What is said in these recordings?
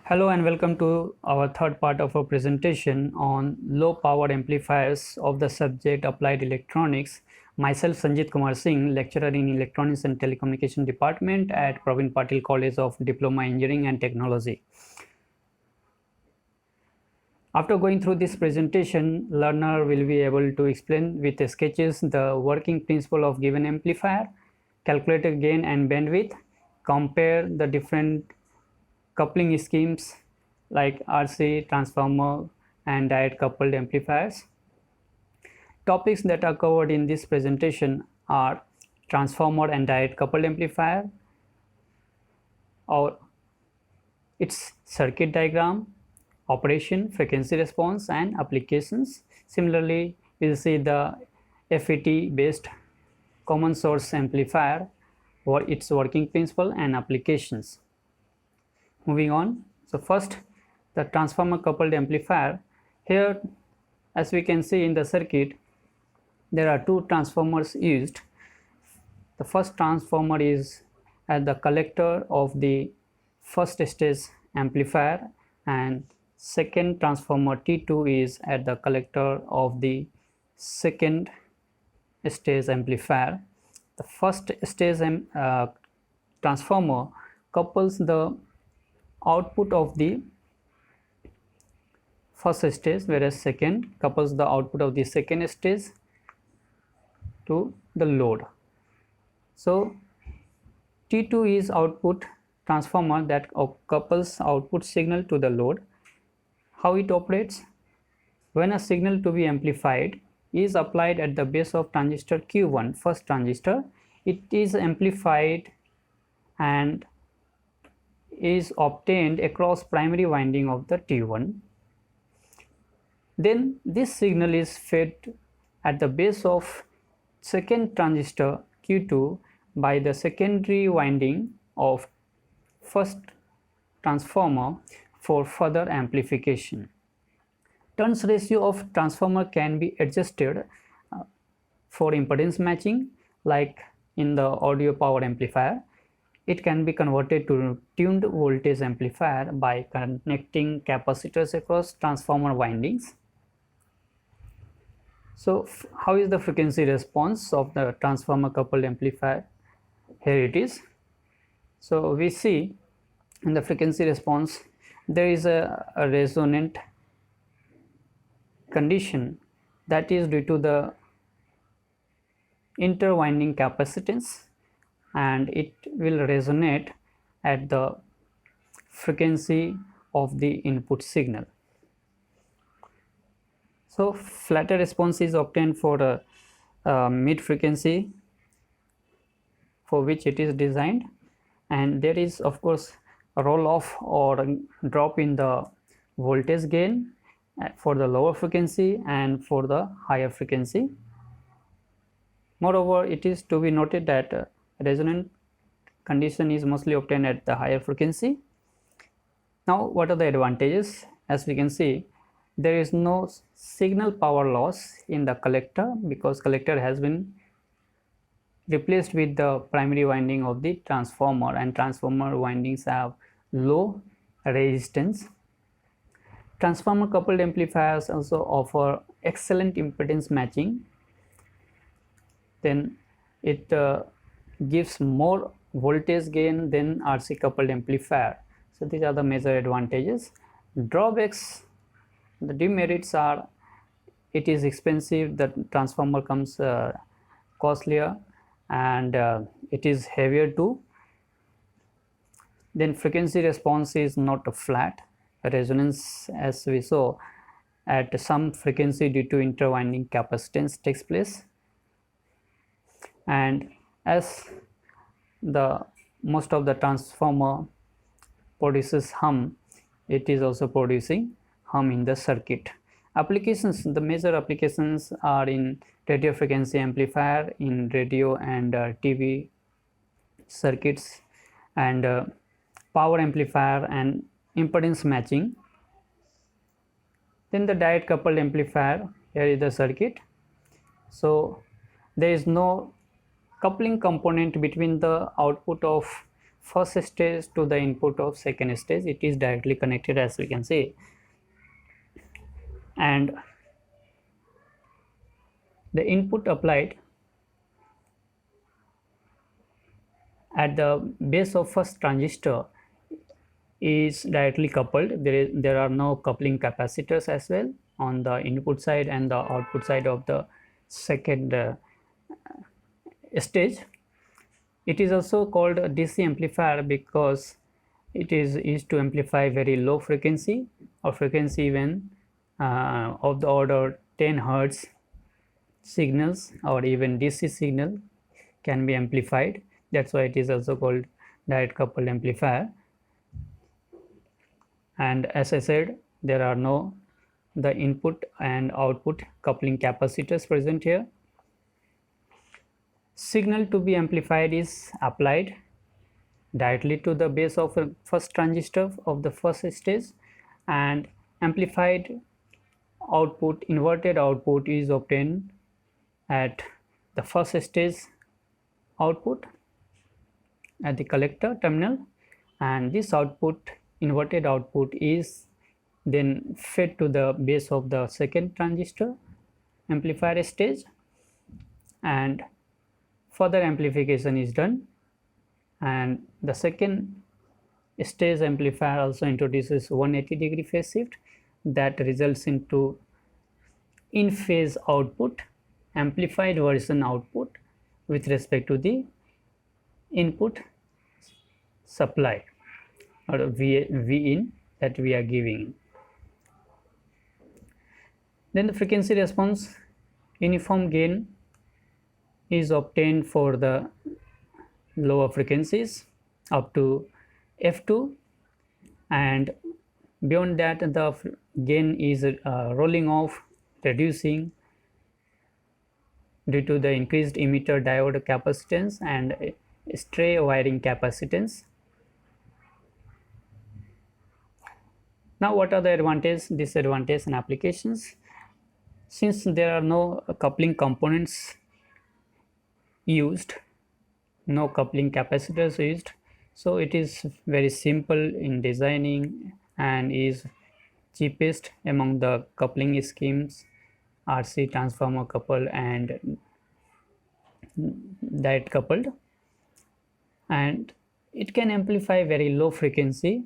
Hello and welcome to our third part of our presentation on low power amplifiers of the subject Applied Electronics. Myself Sanjit Kumar Singh, lecturer in Electronics and Telecommunication Department at Pravin Patil College of Diploma Engineering and Technology. After going through this presentation, learner will be able to explain with sketches the working principle of given amplifier, calculate gain and bandwidth, compare the different coupling schemes like RC, transformer and diode coupled amplifiers. Topics that are covered in this presentation are transformer and diode coupled amplifier, or its circuit diagram, operation, frequency response and applications. Similarly, we will see the FET based common source amplifier or its working principle and applications. Moving on, so first the transformer coupled amplifier. Here, as we can see in the circuit, there are two transformers used. The first transformer is at the collector of the first stage amplifier, and second transformer T2 is at the collector of the second stage amplifier. The first stage transformer couples the output of the first stage, whereas second couples the output of the second stage to the load. So T2 is output transformer that couples output signal to the load. How it operates? When a signal to be amplified is applied at the base of transistor Q1, first transistor, it is amplified and is obtained across primary winding of the T1. Then this signal is fed at the base of second transistor Q2 by the secondary winding of first transformer for further amplification. Turns ratio of transformer can be adjusted for impedance matching, like in the audio power amplifier. It can be converted to tuned voltage amplifier by connecting capacitors across transformer windings. So how is the frequency response of the transformer coupled amplifier? Here it is. So we see in the frequency response there is a resonant condition, that is due to the interwinding capacitance, and it will resonate at the frequency of the input signal. So flatter response is obtained for a mid frequency for which it is designed, and there is of course a roll off or drop in the voltage gain for the lower frequency and for the higher frequency. Moreover, it is to be noted that resonant condition is mostly obtained at the higher frequency. Now, what are the advantages? As we can see, there is no signal power loss in the collector because collector has been replaced with the primary winding of the transformer, and transformer windings have low resistance. Transformer coupled amplifiers also offer excellent impedance matching. Then it gives more voltage gain than RC coupled amplifier. So these are the major advantages. Drawbacks, the demerits are it is expensive, the transformer comes costlier, and it is heavier too. Then frequency response is not flat. Resonance, as we saw, at some frequency due to interwinding capacitance takes place, and as the most of the transformer produces hum, it is also producing hum in the circuit. Applications, the major applications are in radio frequency amplifier, in radio and TV circuits, and power amplifier and impedance matching. Then the diode coupled amplifier, here is the circuit. So there is no coupling component between the output of first stage to the input of second stage. It is directly connected, as we can see. And the input applied at the base of first transistor is directly coupled. There are no coupling capacitors as well on the input side and the output side of the second stage. It is also called a DC amplifier because it is used to amplify very low frequency or frequency when of the order 10 Hertz signals or even DC signal can be amplified. That's why it is also called direct coupled amplifier. And as I said, there are no the input and output coupling capacitors present here. Signal to be amplified is applied directly to the base of a first transistor of the first stage, and amplified output, inverted output, is obtained at the first stage output at the collector terminal, and this output, inverted output, is then fed to the base of the second transistor amplifier stage, and further amplification is done. And the second stage amplifier also introduces 180-degree phase shift that results into in phase output, amplified version output with respect to the input supply or V in that we are giving. Then the frequency response uniform gain is obtained for the lower frequencies up to F2, and beyond that the gain is rolling off, reducing due to the increased emitter diode capacitance and stray wiring capacitance. Now, what are the advantages, disadvantages and applications? Since there are no coupling components used, no coupling capacitors used, so it is very simple in designing and is cheapest among the coupling schemes, RC, transformer coupled and direct coupled, and it can amplify very low frequency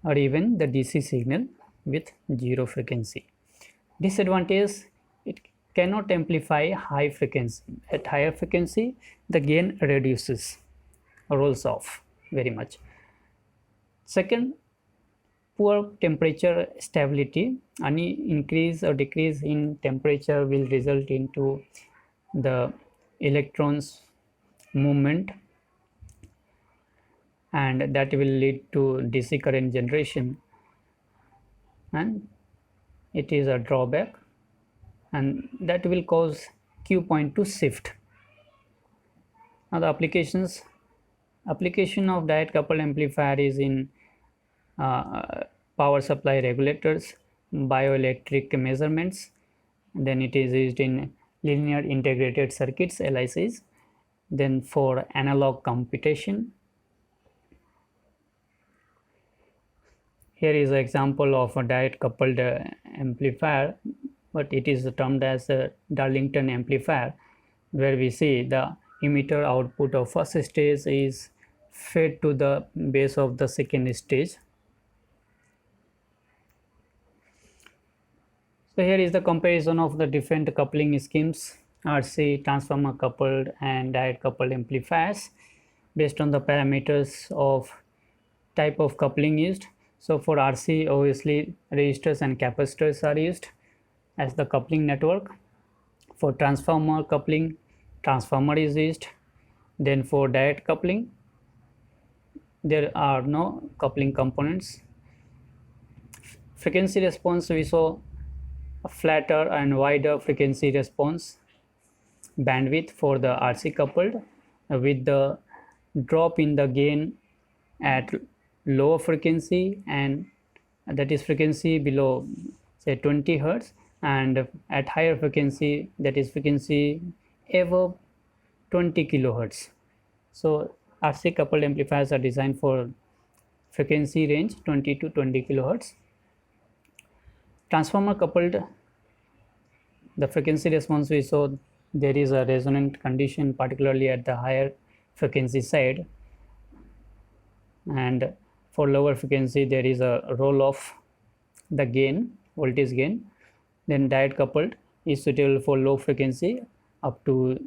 or even the DC signal with zero frequency. Disadvantage, it cannot amplify high frequency. At higher frequency the gain reduces, rolls off very much. Second, poor temperature stability. Any increase or decrease in temperature will result into the electrons movement, and that will lead to DC current generation, and it is a drawback, and that will cause Q point to shift. Now the application of direct coupled amplifier is in power supply regulators, bioelectric measurements, then it is used in linear integrated circuits, LICs, then for analog computation. Here is an example of a direct coupled amplifier, but it is termed as a Darlington amplifier, where we see the emitter output of first stage is fed to the base of the second stage. So here is the comparison of the different coupling schemes, RC, transformer coupled and direct coupled amplifiers, based on the parameters of type of coupling used. So for RC, obviously resistors and capacitors are used as the coupling network. For transformer coupling, transformer is used. Then for direct coupling, there are no coupling components. Frequency response, we saw a flatter and wider frequency response bandwidth for the RC coupled, with the drop in the gain at lower frequency, and that is frequency below say 20 Hertz, and at higher frequency, that is frequency above 20 kilohertz. So RC coupled amplifiers are designed for frequency range 20 to 20 kHz. Transformer coupled, the frequency response we saw, there is a resonant condition particularly at the higher frequency side, and for lower frequency there is a roll off the gain, voltage gain. Then diode coupled is suitable for low frequency up to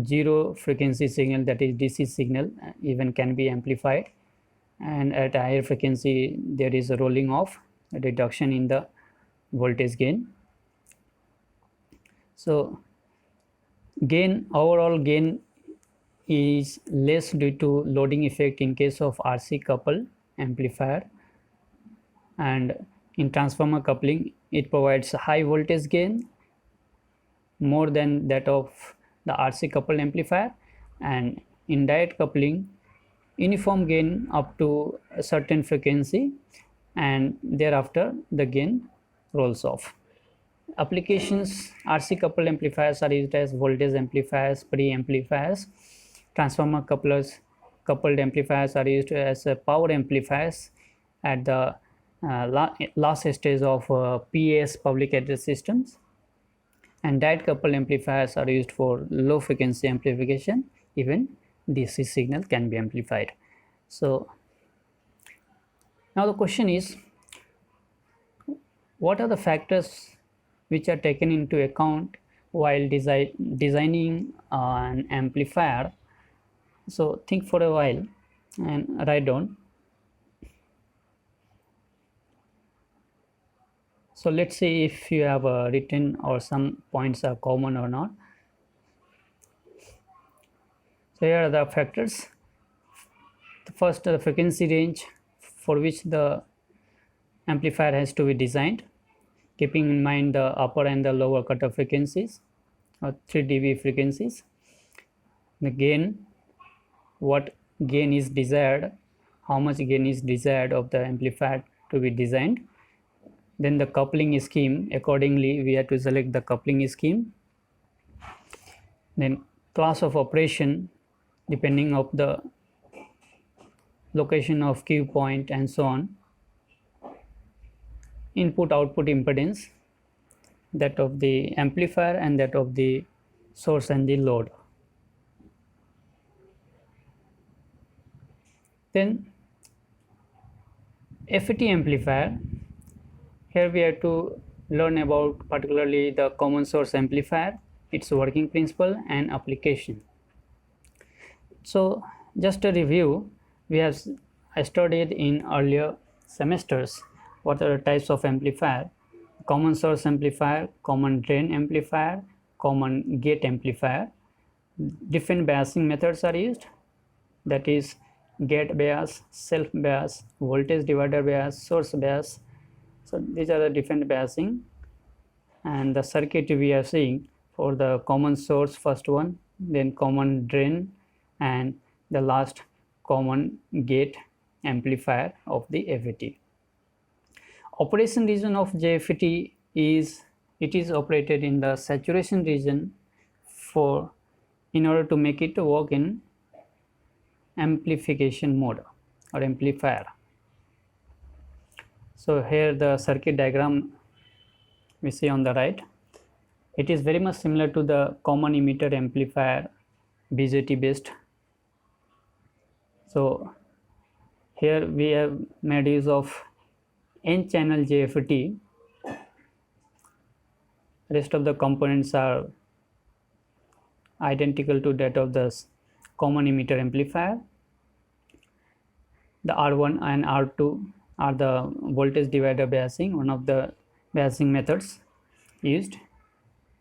0 frequency signal, that is DC signal, even can be amplified, and at a higher frequency there is a rolling off, a reduction in the voltage gain. So gain, overall gain is less due to loading effect in case of RC coupled amplifier, and in transformer coupling it provides high voltage gain more than that of the RC coupled amplifier, and in diode coupling uniform gain up to a certain frequency and thereafter the gain rolls off. Applications: RC coupled amplifiers are used as voltage amplifiers, pre-amplifiers. Transformer coupled amplifiers are used as power amplifiers at the last stage of PAS, public address systems. And diode coupled amplifiers are used for low frequency amplification, even DC signal can be amplified. So now the question is, what are the factors which are taken into account while designing an amplifier? So think for a while and write down. So let's see if you have written or some points are common or not. So here are the factors. First, the frequency range for which the amplifier has to be designed, keeping in mind the upper and the lower cutoff frequencies or 3 dB frequencies. The gain, what gain is desired, how much gain is desired of the amplifier to be designed. Then the coupling scheme, accordingly we have to select the coupling scheme. Then class of operation, depending of the location of Q point and so on. Input output impedance, that of the amplifier and that of the source and the load. Then FET amplifier, here we have to learn about particularly the common source amplifier, its working principle and application. So just a review, we have studied in earlier semesters what are the types of amplifier: common source amplifier, common drain amplifier, common gate amplifier. Different biasing methods are used, that is gate bias, self bias, voltage divider bias, source bias. So these are the different biasing, and the circuit we are seeing for the common source, first one, then common drain, and the last common gate amplifier of the FET. Operation region of JFET is, it is operated in the saturation region in order to make it work in amplification mode or amplifier. So here the circuit diagram we see on the right, it is very much similar to the common emitter amplifier, BJT based. So here we have made use of N channel JFET. Rest of the components are identical to that of the common emitter amplifier. The R1 and R2 are the voltage divider biasing, one of the biasing methods used.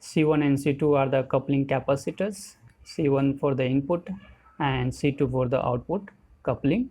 C1 and C2 are the coupling capacitors, C1 for the input and C2 for the output coupling,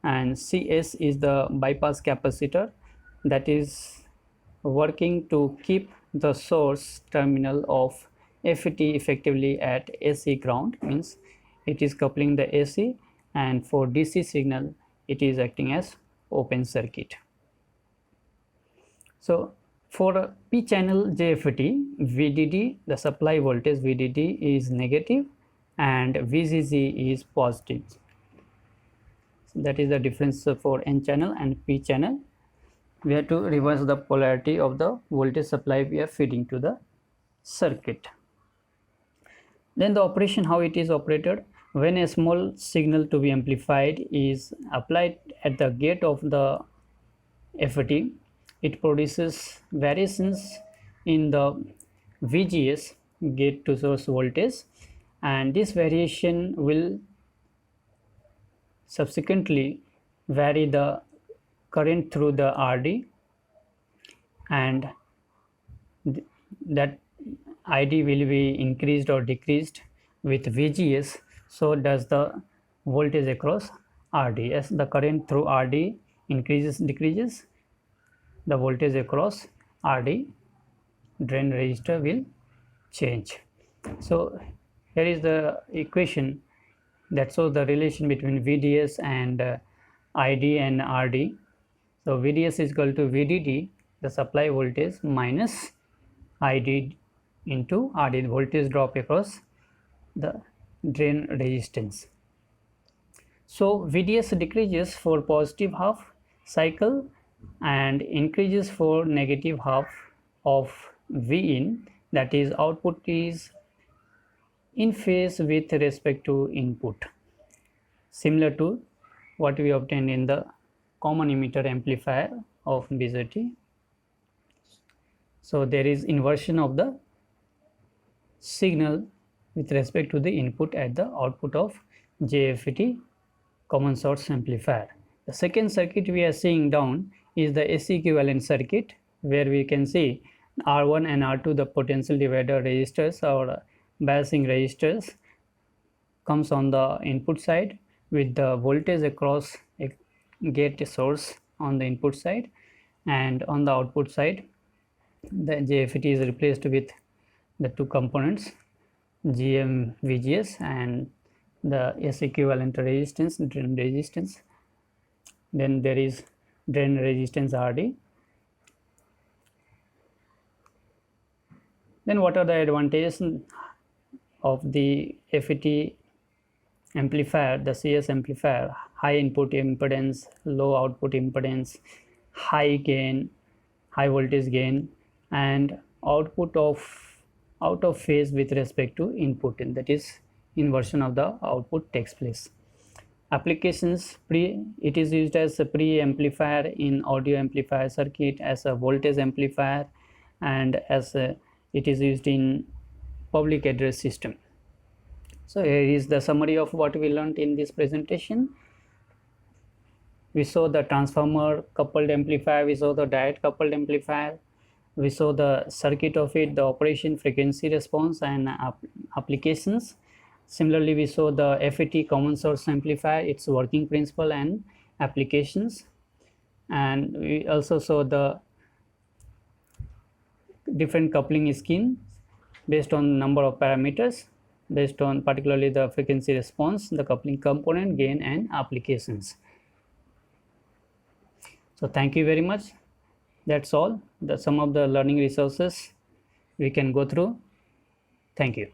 and CS is the bypass capacitor that is working to keep the source terminal of FET effectively at AC ground, means it is coupling the AC, and for DC signal it is acting as open circuit. So for P channel JFET, VDD, the supply voltage VDD is negative and VCC is positive. So that is the difference for N channel and P channel. We have to reverse the polarity of the voltage supply we are feeding to the circuit. Then the operation, how it is operated: when a small signal to be amplified is applied at the gate of the FET, it produces variations in the VGS, gate to source voltage, and this variation will subsequently vary the current through the RD, and that ID will be increased or decreased with VGS. So does the voltage across RD. As the current through RD increases, decreases, the voltage across RD drain resistor will change. So here is the equation that shows the relation between VDS and ID and RD. So VDS is equal to VDD, the supply voltage, minus ID into RD, voltage drop across the drain resistance. So VDS decreases for positive half cycle and increases for negative half of Vin, that is output is in phase with respect to input, similar to what we obtained in the common emitter amplifier of BJT. So there is inversion of the signal with respect to the input at the output of JFET common source amplifier. The second circuit we are seeing down is the AC equivalent circuit, where we can see R1 and R2, the potential divider resistors or biasing resistors, comes on the input side with the voltage across a gate source on the input side, and on the output side the JFET is replaced with the two components, GM VGS and the S equivalent resistance, drain resistance. Then there is drain resistance RD. Then what are the advantages of the FET amplifier, the CS amplifier? High input impedance, low output impedance, high gain, high voltage gain, and output out of phase with respect to input, and that is inversion of the output takes place. Applications: it is used as a pre-amplifier in audio amplifier circuit, as a voltage amplifier, and as it is used in public address system. So here is the summary of what we learned in this presentation. We saw the transformer coupled amplifier, we saw the diode coupled amplifier, we saw the circuit of it, the operation, frequency response, and applications. Similarly, we saw the FET common source amplifier, its working principle and applications, and we also saw the different coupling schemes based on number of parameters, based on particularly the frequency response, the coupling component, gain, and applications. So thank you very much. That's all. Some of the learning resources we can go through. Thank you.